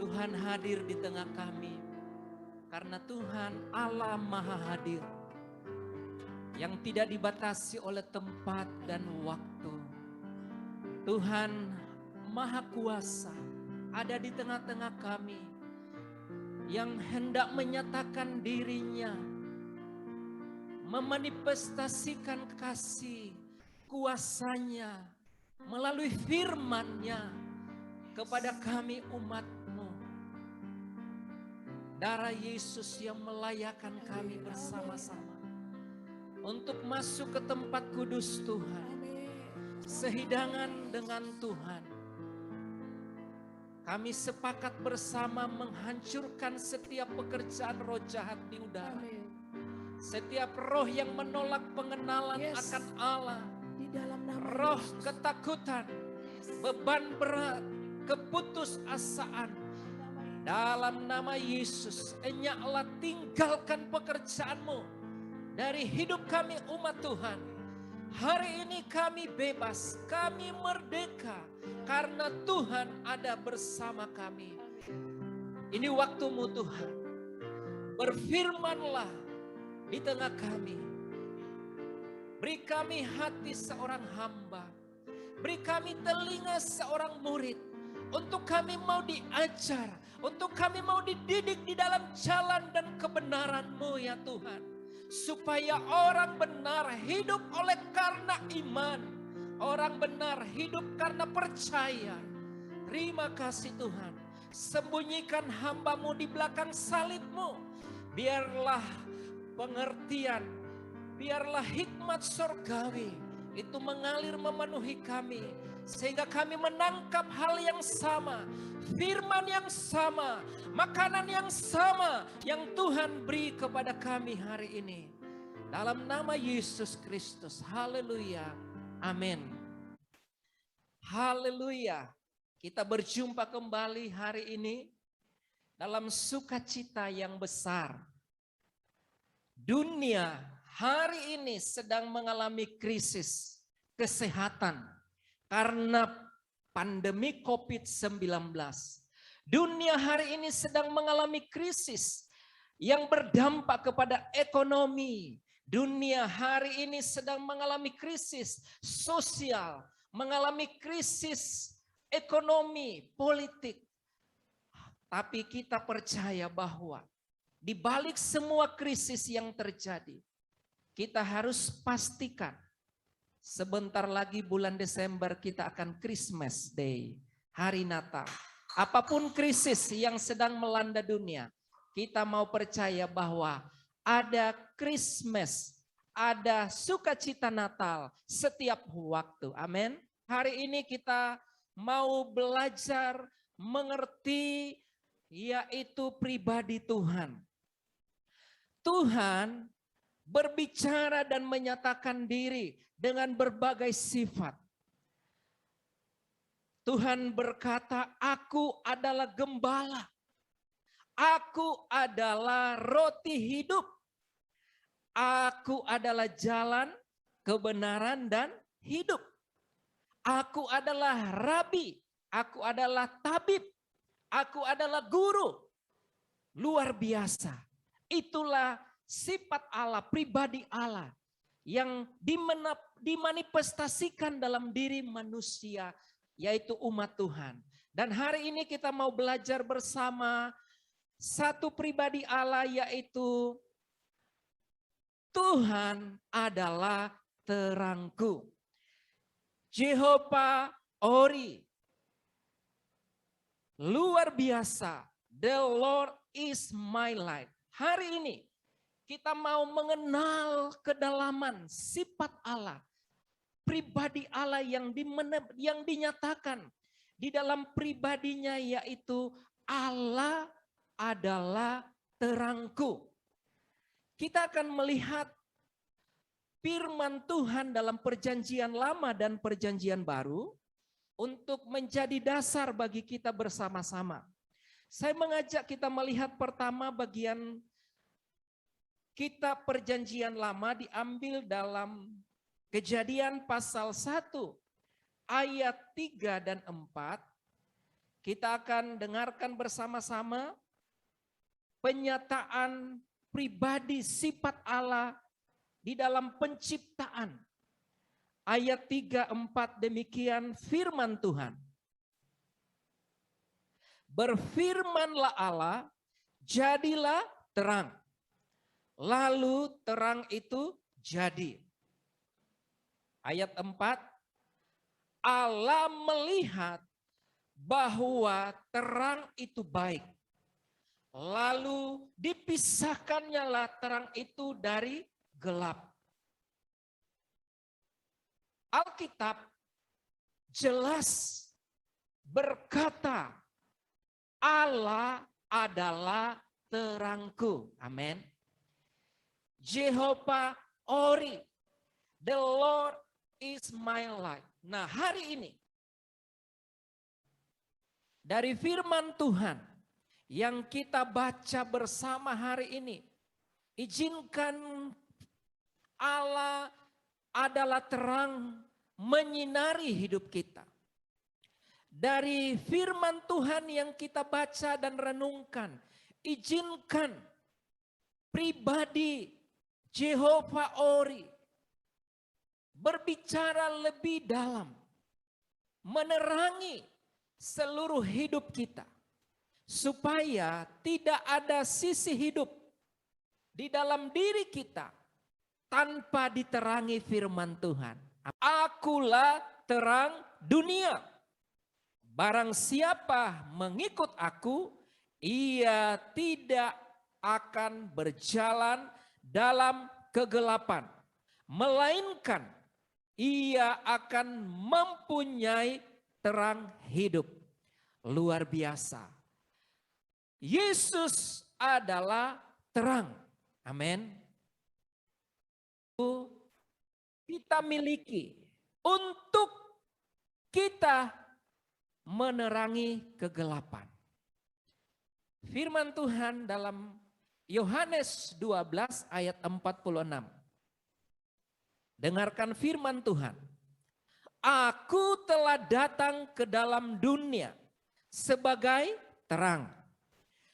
Tuhan hadir di tengah kami. Karena Tuhan Allah Maha Hadir. Yang tidak dibatasi oleh tempat dan waktu. Tuhan Maha Kuasa ada di tengah-tengah kami. Yang hendak menyatakan dirinya. Memanifestasikan kasih kuasanya melalui firman-Nya kepada kami umat-Mu. Darah Yesus yang melayakkan kami bersama-sama untuk masuk ke tempat kudus Tuhan, sehidangan dengan Tuhan. Kami sepakat bersama menghancurkan setiap pekerjaan roh jahat di udara. Setiap roh yang menolak pengenalan akan Allah, di dalam nama roh Yesus. ketakutan, beban berat, keputusasaan. Dalam nama Yesus, enyaklah tinggalkan pekerjaanmu dari hidup kami umat Tuhan. Hari ini kami bebas, kami merdeka karena Tuhan ada bersama kami. Ini waktumu Tuhan, berfirmanlah di tengah kami. Beri kami hati seorang hamba. Beri kami telinga seorang murid. Untuk kami mau diajar. Untuk kami mau dididik di dalam jalan dan kebenaran-Mu ya Tuhan. Supaya orang benar hidup oleh karena iman. Orang benar hidup karena percaya. Terima kasih Tuhan. Sembunyikan hamba-Mu di belakang salib-Mu. Biarlah pengertian, biarlah hikmat surgawi itu mengalir memenuhi kami. Sehingga kami menangkap hal yang sama, firman yang sama, makanan yang sama yang Tuhan beri kepada kami hari ini. Dalam nama Yesus Kristus, haleluya, amin. Haleluya, kita berjumpa kembali hari ini dalam sukacita yang besar. Dunia hari ini sedang mengalami krisis kesehatan karena pandemi COVID-19. Dunia hari ini sedang mengalami krisis yang berdampak kepada ekonomi. Dunia hari ini sedang mengalami krisis sosial, mengalami krisis ekonomi, politik. Tapi kita percaya bahwa di balik semua krisis yang terjadi, kita harus pastikan sebentar lagi bulan Desember kita akan Christmas Day, hari Natal. Apapun krisis yang sedang melanda dunia, kita mau percaya bahwa ada Christmas, ada sukacita Natal setiap waktu. Amin. Hari ini kita mau belajar mengerti yaitu pribadi Tuhan. Tuhan berbicara dan menyatakan diri dengan berbagai sifat. Tuhan berkata, aku adalah gembala. Aku adalah roti hidup. Aku adalah jalan, kebenaran, dan hidup. Aku adalah rabi. Aku adalah tabib. Aku adalah guru. Luar biasa. Itulah sifat Allah, pribadi Allah yang dimanifestasikan dalam diri manusia, yaitu umat Tuhan. Dan hari ini kita mau belajar bersama satu pribadi Allah, yaitu Tuhan adalah terangku. Jehovah Ori. Luar biasa. The Lord is my light. Hari ini kita mau mengenal kedalaman sifat Allah. Pribadi Allah yang dinyatakan di dalam pribadinya, yaitu Allah adalah terangku. Kita akan melihat firman Tuhan dalam perjanjian lama dan perjanjian baru untuk menjadi dasar bagi kita bersama-sama. Saya mengajak kita melihat pertama bagian kitab perjanjian lama diambil dalam Kejadian pasal 1 ayat 3 dan 4. kita akan dengarkan bersama-sama penyataan pribadi sifat Allah di dalam penciptaan. Ayat 3-4 demikian firman Tuhan. Berfirmanlah Allah, jadilah terang. Lalu terang itu jadi. Ayat 4, Allah melihat bahwa terang itu baik. Lalu dipisahkannyalah terang itu dari gelap. Alkitab jelas berkata, Allah adalah terangku. Amin. Jehovah Ori, the Lord is my light. Nah, hari ini dari firman Tuhan yang kita baca bersama hari ini, izinkan Allah adalah terang menyinari hidup kita. Dari firman Tuhan yang kita baca dan renungkan, izinkan pribadi Jehovah Ori berbicara lebih dalam, menerangi seluruh hidup kita, supaya tidak ada sisi hidup di dalam diri kita tanpa diterangi firman Tuhan. Akulah terang dunia. Barang siapa mengikut aku, ia tidak akan berjalan dalam kegelapan, melainkan ia akan mempunyai terang hidup. Luar biasa. Yesus adalah terang. Amin. Kita miliki untuk kita menerangi kegelapan. Firman Tuhan dalam Yohanes 12 ayat 46. Dengarkan firman Tuhan. Aku telah datang ke dalam dunia sebagai terang,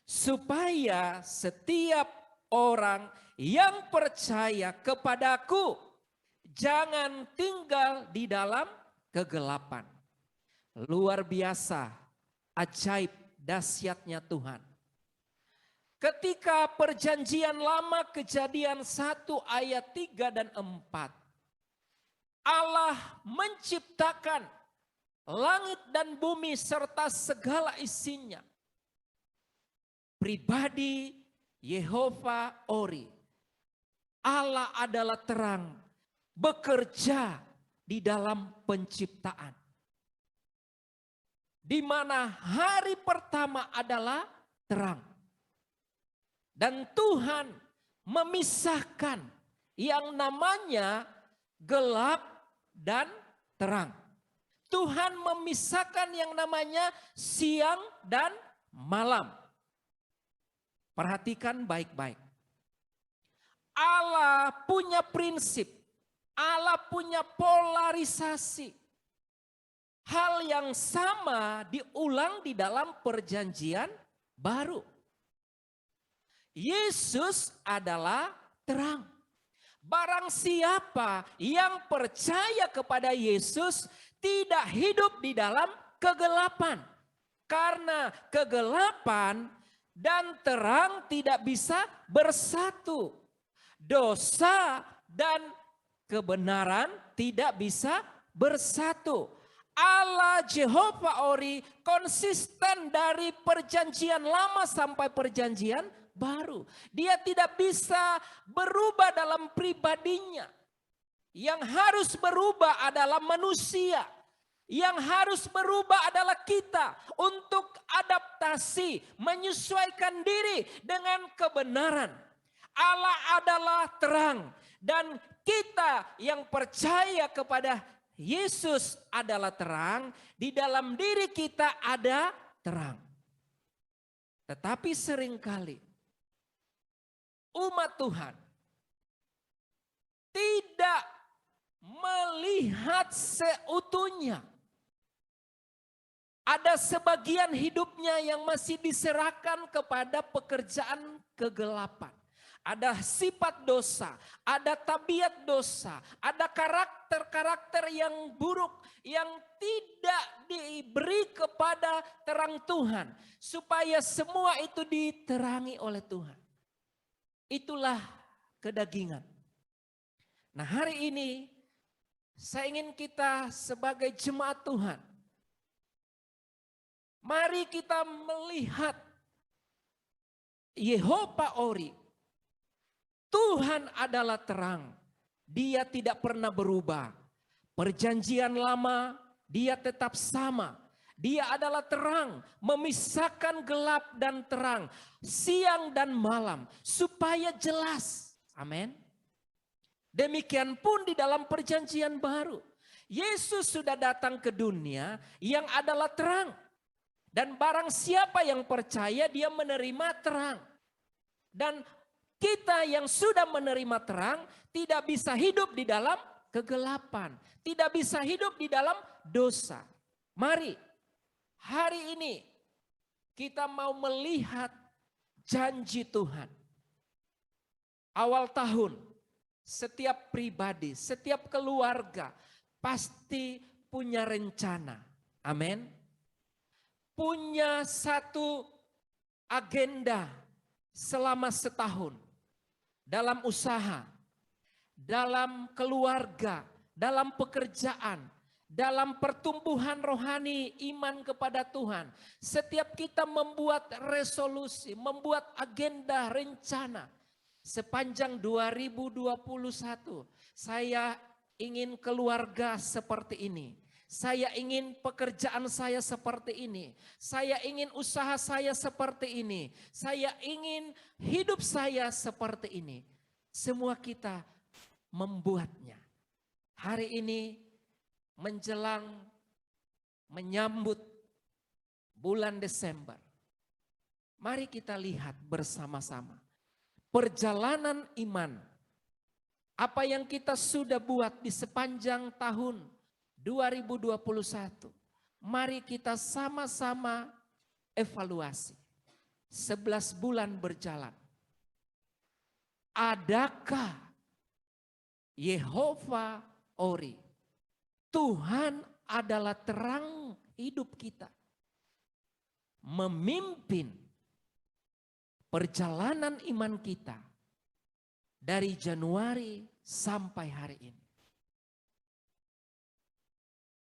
supaya setiap orang yang percaya kepadaku jangan tinggal di dalam kegelapan. Luar biasa, ajaib, dahsyatnya Tuhan. Ketika perjanjian lama Kejadian 1 ayat 3 dan 4. Allah menciptakan langit dan bumi serta segala isinya. Pribadi Jehovah Ori. Allah adalah terang, bekerja di dalam penciptaan. Di mana hari pertama adalah terang. Dan Tuhan memisahkan yang namanya gelap dan terang. Tuhan memisahkan yang namanya siang dan malam. Perhatikan baik-baik. Allah punya prinsip. Allah punya polarisasi. Hal yang sama diulang di dalam perjanjian baru. Yesus adalah terang. Barang siapa yang percaya kepada Yesus tidak hidup di dalam kegelapan. Karena kegelapan dan terang tidak bisa bersatu. Dosa dan kebenaran tidak bisa bersatu. Allah Jehovah Ori konsisten dari perjanjian lama sampai perjanjian baru. Dia tidak bisa berubah dalam pribadinya. Yang harus berubah adalah manusia. Yang harus berubah adalah kita untuk adaptasi, menyesuaikan diri dengan kebenaran. Allah adalah terang dan kita yang percaya kepada Yesus adalah terang, di dalam diri kita ada terang. Tetapi seringkali umat Tuhan tidak melihat seutuhnya Ada sebagian hidupnya yang masih diserahkan kepada pekerjaan kegelapan. Ada sifat dosa, ada tabiat dosa, ada karakter-karakter yang buruk yang tidak diberi kepada terang Tuhan. Supaya semua itu diterangi oleh Tuhan. Itulah kedagingan. Nah, hari ini saya ingin kita sebagai jemaat Tuhan, mari kita melihat Yehova Ori. Tuhan adalah terang. Dia tidak pernah berubah. Perjanjian lama dia tetap sama. Dia adalah terang, memisahkan gelap dan terang, siang dan malam, supaya jelas. Amin. Demikian pun di dalam perjanjian baru. Yesus sudah datang ke dunia yang adalah terang. Dan barang siapa yang percaya dia menerima terang. Dan kita yang sudah menerima terang tidak bisa hidup di dalam kegelapan. Tidak bisa hidup di dalam dosa. Mari hari ini kita mau melihat janji Tuhan. Awal tahun setiap pribadi, setiap keluarga pasti punya rencana. Amin. Punya satu agenda selama setahun. Dalam usaha, dalam keluarga, dalam pekerjaan, dalam pertumbuhan rohani iman kepada Tuhan. Setiap kita membuat resolusi, membuat agenda, rencana. Sepanjang 2021, saya ingin keluarga seperti ini. Saya ingin pekerjaan saya seperti ini. Saya ingin usaha saya seperti ini. Saya ingin hidup saya seperti ini. Semua kita membuatnya. Hari ini menjelang menyambut bulan Desember. Mari kita lihat bersama-sama. Perjalanan iman, apa yang kita sudah buat di sepanjang tahun 2021. Mari kita sama-sama evaluasi. 11 bulan berjalan. Adakah Yehova Ori, Tuhan adalah terang hidup kita, memimpin perjalanan iman kita dari Januari sampai hari ini?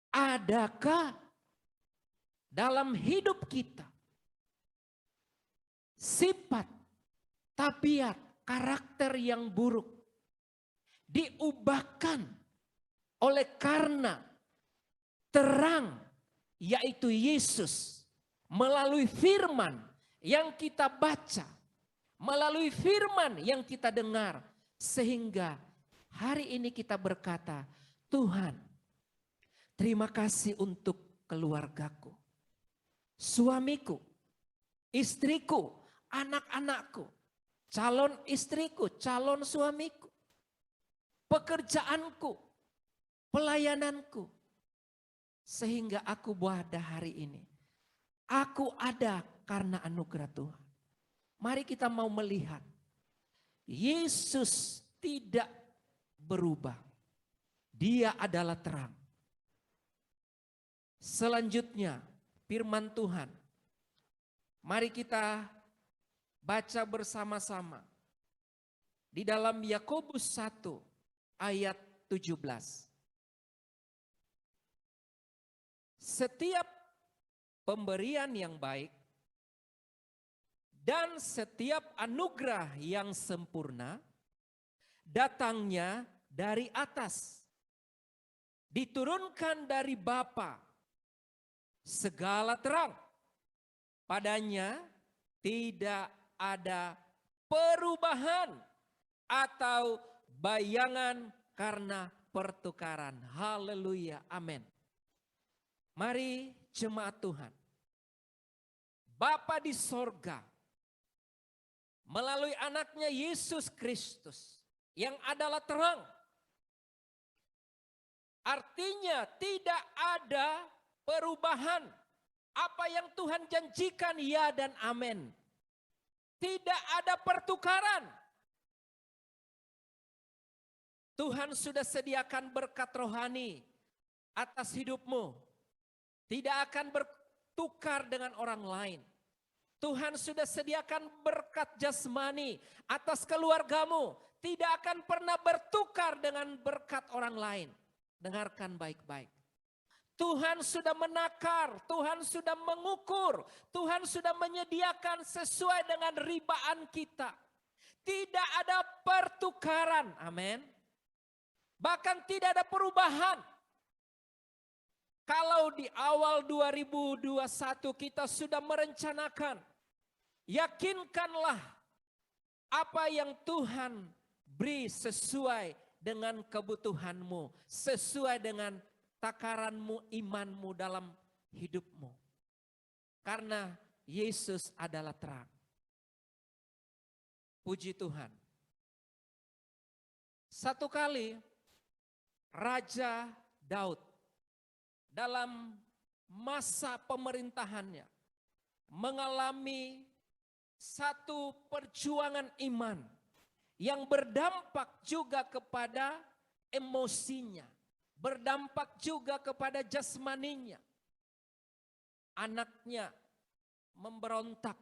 Adakah dalam hidup kita sifat, tabiat, karakter yang buruk diubahkan oleh karena terang, yaitu Yesus, melalui firman yang kita baca, melalui firman yang kita dengar, sehingga hari ini kita berkata, Tuhan, terima kasih untuk keluargaku, suamiku, istriku, anak-anakku, calon istriku, calon suamiku, pekerjaanku, pelayananku. Sehingga aku berada hari ini. Aku ada karena anugerah Tuhan. Mari kita mau melihat. Yesus tidak berubah. Dia adalah terang. Selanjutnya firman Tuhan. Mari kita baca bersama-sama. Di dalam Yakobus 1 ayat 17. Setiap pemberian yang baik dan setiap anugerah yang sempurna datangnya dari atas, diturunkan dari Bapa segala terang. Padanya tidak ada perubahan atau bayangan karena pertukaran. Haleluya, amin. Mari jemaat Tuhan. Bapa di sorga melalui anaknya Yesus Kristus yang adalah terang. Artinya tidak ada perubahan Apa yang Tuhan janjikan ya dan amin. Tidak ada pertukaran. Tuhan sudah sediakan berkat rohani atas hidupmu. Tidak akan bertukar dengan orang lain. Tuhan sudah sediakan berkat jasmani atas keluargamu. Tidak akan pernah bertukar dengan berkat orang lain. Dengarkan baik-baik. Tuhan sudah menakar, Tuhan sudah mengukur, Tuhan sudah menyediakan sesuai dengan ribaan kita. Tidak ada pertukaran, amin. Bahkan tidak ada perubahan. Kalau di awal 2021 kita sudah merencanakan, yakinkanlah apa yang Tuhan beri sesuai dengan kebutuhanmu, sesuai dengan takaranmu, imanmu dalam hidupmu. Karena Yesus adalah terang. Puji Tuhan. Satu kali Raja Daud dalam masa pemerintahannya mengalami satu perjuangan iman yang berdampak juga kepada emosinya. Berdampak juga kepada jasmaninya. Anaknya memberontak.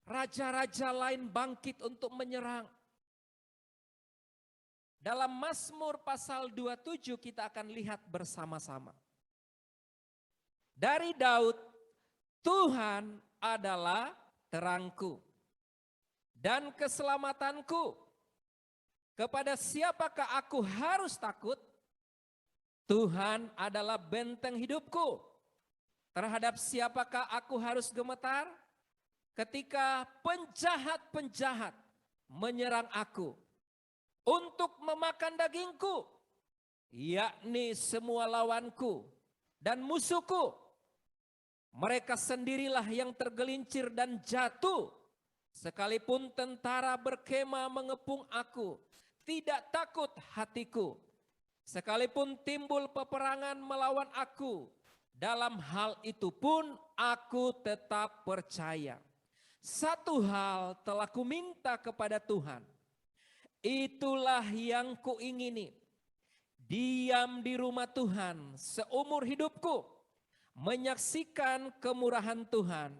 Raja-raja lain bangkit untuk menyerang. Dalam Mazmur pasal 27 kita akan lihat bersama-sama. Dari Daud, Tuhan adalah terangku dan keselamatanku. Kepada siapakah aku harus takut? Tuhan adalah benteng hidupku. Terhadap siapakah aku harus gemetar? Ketika penjahat-penjahat menyerang aku untuk memakan dagingku, yakni semua lawanku dan musuhku. Mereka sendirilah yang tergelincir dan jatuh. Sekalipun tentara berkemah mengepung aku, tidak takut hatiku. Sekalipun timbul peperangan melawan aku, dalam hal itu pun aku tetap percaya. Satu hal telah kuminta kepada Tuhan, itulah yang kuingini, diam di rumah Tuhan seumur hidupku, menyaksikan kemurahan Tuhan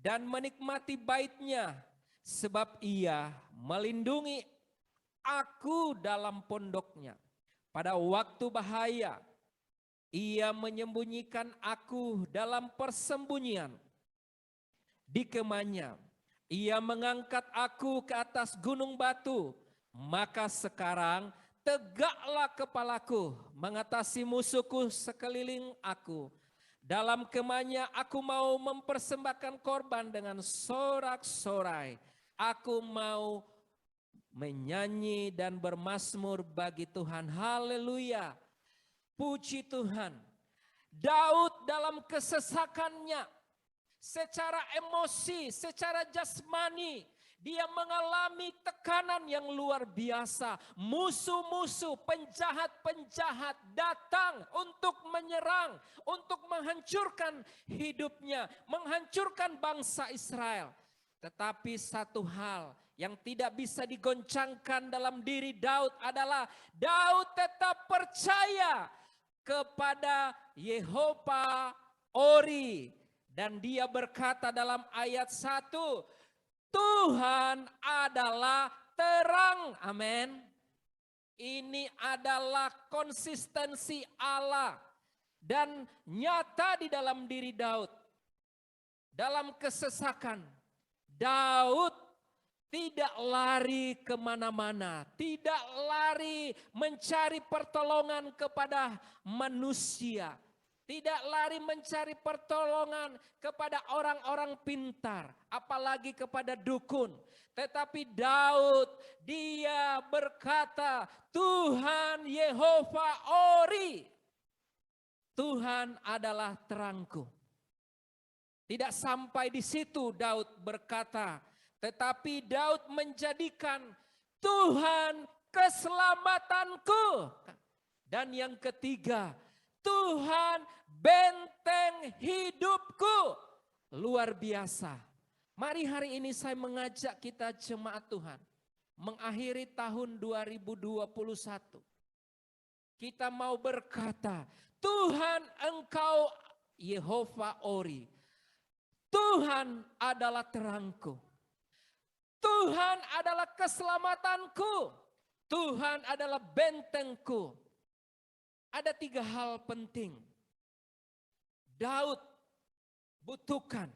dan menikmati bait-Nya, sebab Ia melindungi aku dalam pondok-Nya. Pada waktu bahaya, Ia menyembunyikan aku dalam persembunyian. Di kemahnya, Ia mengangkat aku ke atas gunung batu. Maka sekarang tegaklah kepalaku mengatasi musuhku sekeliling aku. Dalam kemahnya aku mau mempersembahkan korban dengan sorak-sorai. Aku mau menyanyi dan bermazmur bagi Tuhan. Haleluya. Puji Tuhan. Daud dalam kesesakannya, secara emosi, secara jasmani, dia mengalami tekanan yang luar biasa. Musuh-musuh, penjahat-penjahat datang untuk menyerang, untuk menghancurkan hidupnya, menghancurkan bangsa Israel. Tetapi satu hal yang tidak bisa digoncangkan dalam diri Daud adalah Daud tetap percaya kepada Yehova Ori. Dan dia berkata dalam ayat 1, Tuhan adalah terang. Amin. Ini adalah konsistensi Allah dan nyata di dalam diri Daud. Dalam kesesakan, Daud tidak lari kemana-mana, tidak lari mencari pertolongan kepada manusia, tidak lari mencari pertolongan kepada orang-orang pintar, apalagi kepada dukun. Tetapi Daud, dia berkata, Tuhan Yehova Ori, Tuhan adalah terangku. Tidak sampai di situ Daud berkata, tetapi Daud menjadikan Tuhan keselamatanku. Dan yang ketiga, Tuhan benteng hidupku. Luar biasa. Mari hari ini saya mengajak kita jemaat Tuhan. Mengakhiri tahun 2021. Kita mau berkata, Tuhan Engkau Yehova Ori. Tuhan adalah terangku. Tuhan adalah keselamatanku. Tuhan adalah bentengku. Ada 3 hal penting. Daud butuhkan,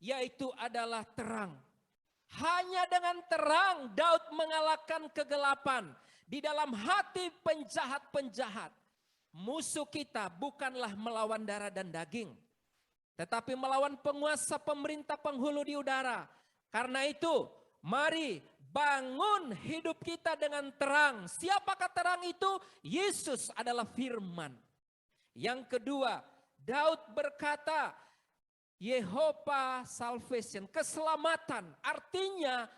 yaitu adalah terang. Hanya dengan terang Daud mengalahkan kegelapan. Di dalam hati penjahat-penjahat. Musuh kita bukanlah melawan darah dan daging. Tetapi melawan penguasa pemerintah penghulu di udara. Karena itu mari bangun hidup kita dengan terang. Siapakah terang itu? Yesus adalah firman. Yang kedua, Daud berkata, Yehova salvation, keselamatan. Artinya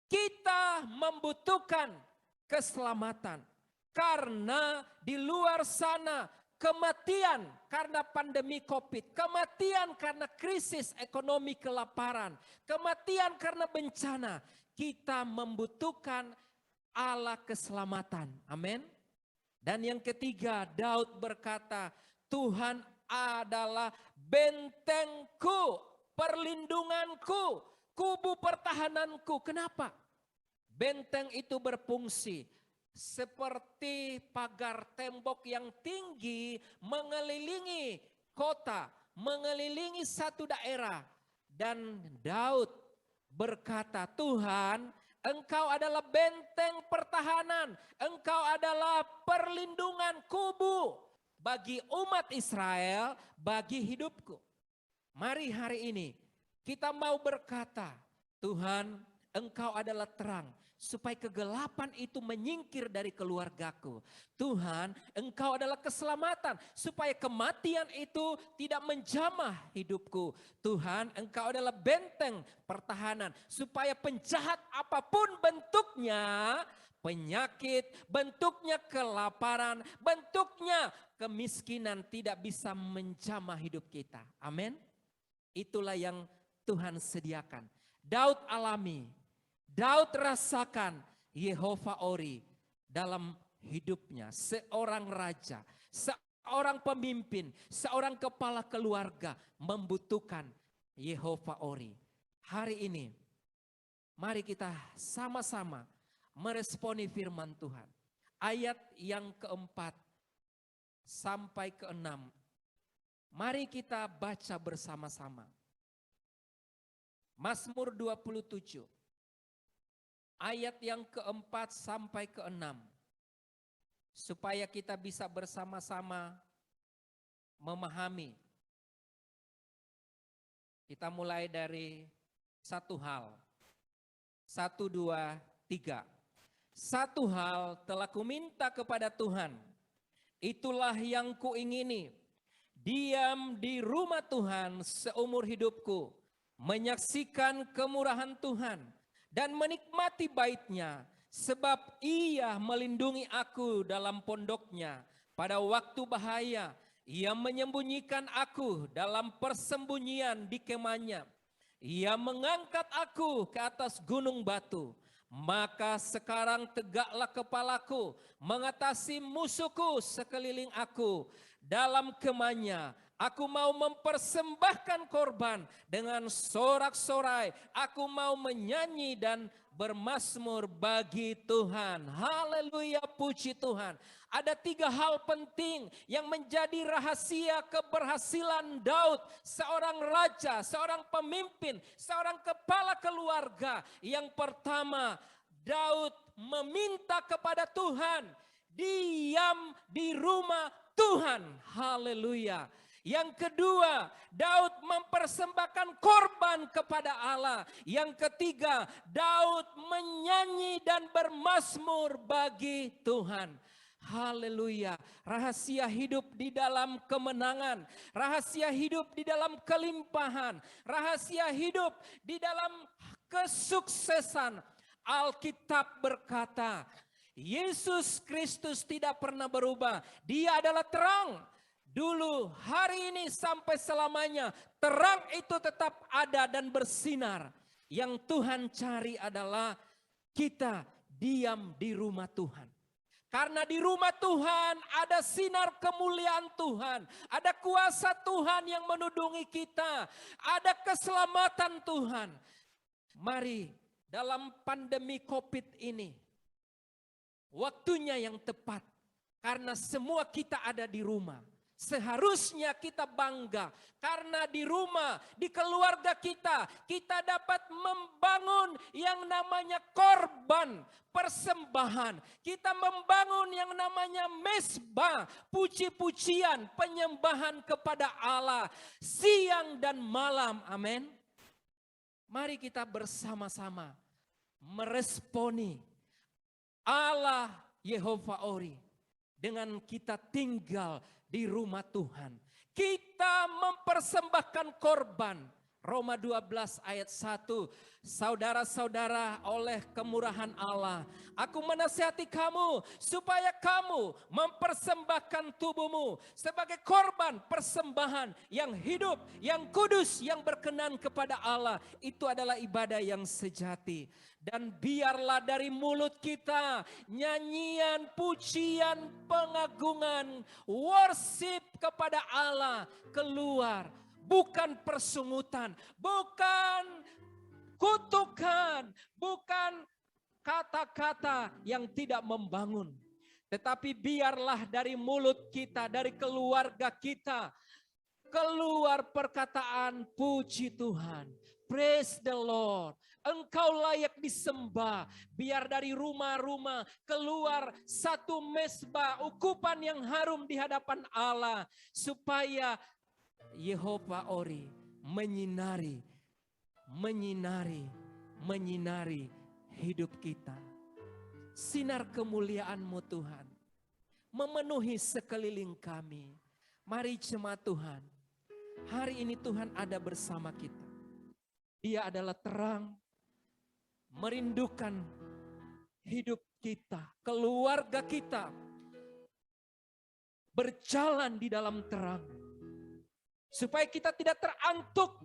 kita membutuhkan keselamatan. Karena di luar sana kematian karena pandemi COVID, kematian karena krisis ekonomi kelaparan, kematian karena bencana. Kita membutuhkan Allah keselamatan. Amin. Dan yang ketiga, Daud berkata, Tuhan adalah bentengku, perlindunganku, kubu pertahananku. Kenapa? Benteng itu berfungsi seperti pagar tembok yang tinggi mengelilingi kota, mengelilingi satu daerah. Dan Daud berkata, Tuhan, Engkau adalah benteng pertahanan, Engkau adalah perlindungan kubu bagi umat Israel, bagi hidupku. Mari hari ini kita mau berkata, Tuhan, Engkau adalah terang, supaya kegelapan itu menyingkir dari keluargaku. Tuhan, Engkau adalah keselamatan, supaya kematian itu tidak menjamah hidupku. Tuhan, Engkau adalah benteng pertahanan, supaya penjahat apapun bentuknya, penyakit, bentuknya kelaparan, bentuknya kemiskinan tidak bisa menjamah hidup kita. Amin. Itulah yang Tuhan sediakan. Daud alami, Daud rasakan Yehova Ori dalam hidupnya. Seorang raja, seorang pemimpin, seorang kepala keluarga membutuhkan Yehova Ori. Hari ini mari kita sama-sama meresponi firman Tuhan. Ayat yang keempat sampai keenam. Mari kita baca bersama-sama. Mazmur 27. Ayat yang keempat sampai keenam. Supaya kita bisa bersama-sama memahami. Kita mulai dari satu hal. 1, 2, 3. Satu hal telah kuminta kepada Tuhan. Itulah yang kuingini. Diam di rumah Tuhan seumur hidupku. Menyaksikan kemurahan Tuhan. Dan menikmati baitnya, sebab ia melindungi aku dalam pondoknya. Pada waktu bahaya, ia menyembunyikan aku dalam persembunyian di kemahnya. Ia mengangkat aku ke atas gunung batu. Maka sekarang tegaklah kepalaku, mengatasi musuhku sekeliling aku. Dalam kemahnya, aku mau mempersembahkan korban dengan sorak-sorai. Aku mau menyanyi dan bermazmur bagi Tuhan. Haleluya, puji Tuhan. Ada 3 hal penting yang menjadi rahasia keberhasilan Daud. Seorang raja, seorang pemimpin, seorang kepala keluarga. Yang pertama, Daud meminta kepada Tuhan. Diam di rumah Tuhan. Haleluya. Yang kedua, Daud mempersembahkan korban kepada Allah. Yang ketiga, Daud menyanyi dan bermazmur bagi Tuhan. Haleluya. Rahasia hidup di dalam kemenangan. Rahasia hidup di dalam kelimpahan. Rahasia hidup di dalam kesuksesan. Alkitab berkata, Yesus Kristus tidak pernah berubah. Dia adalah terang. dulu, hari ini, sampai selamanya. Terang itu tetap ada dan bersinar. Yang Tuhan cari adalah kita diam di rumah Tuhan. Karena di rumah Tuhan ada sinar kemuliaan Tuhan. Ada kuasa Tuhan yang menudungi kita. Ada keselamatan Tuhan. Mari dalam pandemi COVID ini, waktunya yang tepat. Karena semua kita ada di rumah. Seharusnya kita bangga karena di rumah, di keluarga kita dapat membangun yang namanya korban, persembahan. Kita membangun yang namanya mezbah, puji-pujian, penyembahan kepada Allah siang dan malam. Amin. Mari kita bersama-sama meresponi Allah Yehova Ori dengan kita tinggal di rumah Tuhan. Kita mempersembahkan korban. Roma 12 ayat 1. Saudara-saudara, oleh kemurahan Allah, aku menasihati kamu supaya kamu mempersembahkan tubuhmu sebagai korban persembahan yang hidup, yang kudus, yang berkenan kepada Allah. Itu adalah ibadah yang sejati. Dan biarlah dari mulut kita nyanyian, pujian, pengagungan, worship kepada Allah keluar. Bukan persungutan, bukan kutukan, bukan kata-kata yang tidak membangun. Tetapi biarlah dari mulut kita, dari keluarga kita, keluar perkataan puji Tuhan. Praise the Lord. Engkau layak disembah. Biar dari rumah-rumah keluar satu mezbah, ukupan yang harum di hadapan Allah. Supaya Yehova Ori menyinari hidup kita. Sinar kemuliaan-Mu Tuhan memenuhi sekeliling kami. Mari jemaat Tuhan, hari ini Tuhan ada bersama kita. Dia adalah terang, merindukan hidup kita, keluarga kita berjalan di dalam terang. Supaya kita tidak terantuk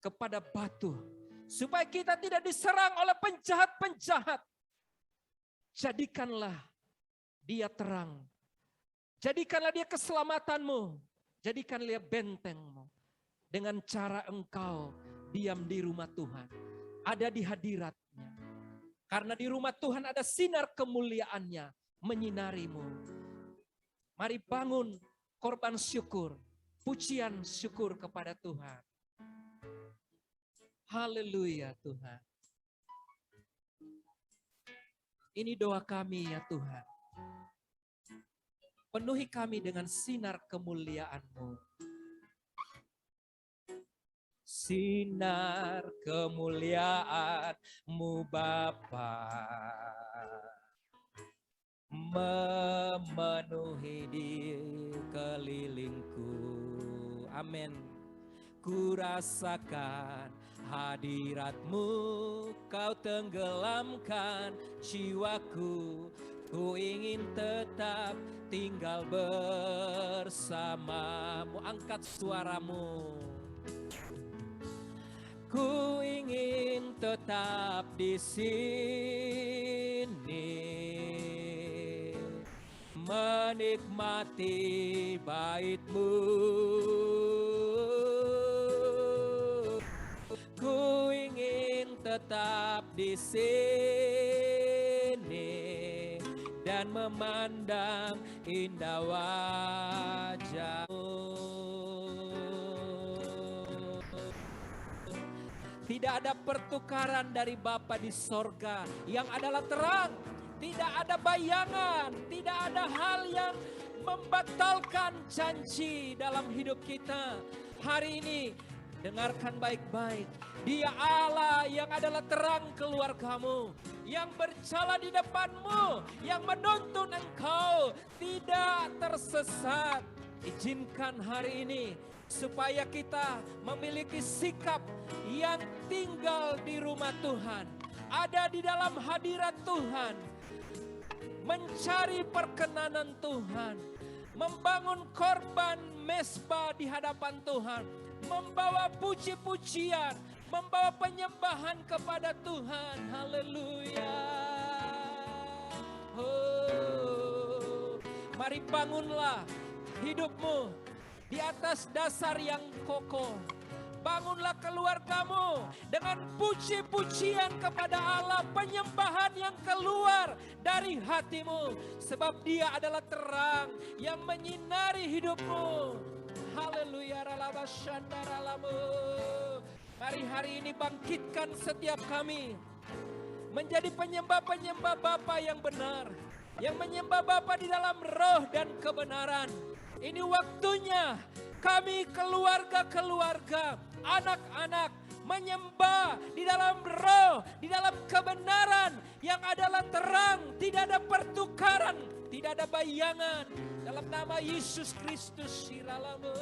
kepada batu. Supaya kita tidak diserang oleh penjahat-penjahat. Jadikanlah dia terang. Jadikanlah dia keselamatanmu. Jadikanlah dia bentengmu. Dengan cara engkau diam di rumah Tuhan. Ada di hadiratnya. Karena di rumah Tuhan ada sinar kemuliaannya menyinarimu. Mari bangun korban syukur. Pujian syukur kepada Tuhan. Haleluya Tuhan. Ini doa kami ya Tuhan. Penuhi kami dengan sinar kemuliaan-Mu. Sinar kemuliaan-Mu Bapa memenuhi di kelilingku. Amin. Ku rasakan hadirat-Mu, Kau tenggelamkan jiwaku. Ku ingin tetap tinggal bersama-Mu. Angkat suaramu. Ku ingin tetap di sini, menikmati bait-Mu. Ku ingin tetap di sini dan memandang indah wajah-Mu. Tidak ada pertukaran dari Bapa di sorga yang adalah terang. Tidak ada bayangan, tidak ada hal yang membatalkan janji dalam hidup kita. Hari ini dengarkan baik-baik. Dia Allah yang adalah terang keluargamu, yang berjalan di depanmu, yang menuntun engkau tidak tersesat. Izinkan hari ini supaya kita memiliki sikap yang tinggal di rumah Tuhan, ada di dalam hadirat Tuhan, mencari perkenanan Tuhan, membangun korban mesbah di hadapan Tuhan, membawa puji-pujian, membawa penyembahan kepada Tuhan. Haleluya. Oh, mari bangunlah hidupmu di atas dasar yang kokoh. Bangunlah keluargamu dengan puji-pujian kepada Allah, penyembahan yang keluar dari hatimu. Sebab Dia adalah terang yang menyinari hidupmu. Haleluya. Mari hari ini bangkitkan setiap kami menjadi penyembah-penyembah Bapa yang benar, yang menyembah Bapa di dalam roh dan kebenaran. Ini waktunya kami keluarga-keluarga, anak-anak menyembah di dalam roh, di dalam kebenaran yang adalah terang, tidak ada pertukaran, tidak ada bayangan. Dalam nama Yesus Kristus, siralamu.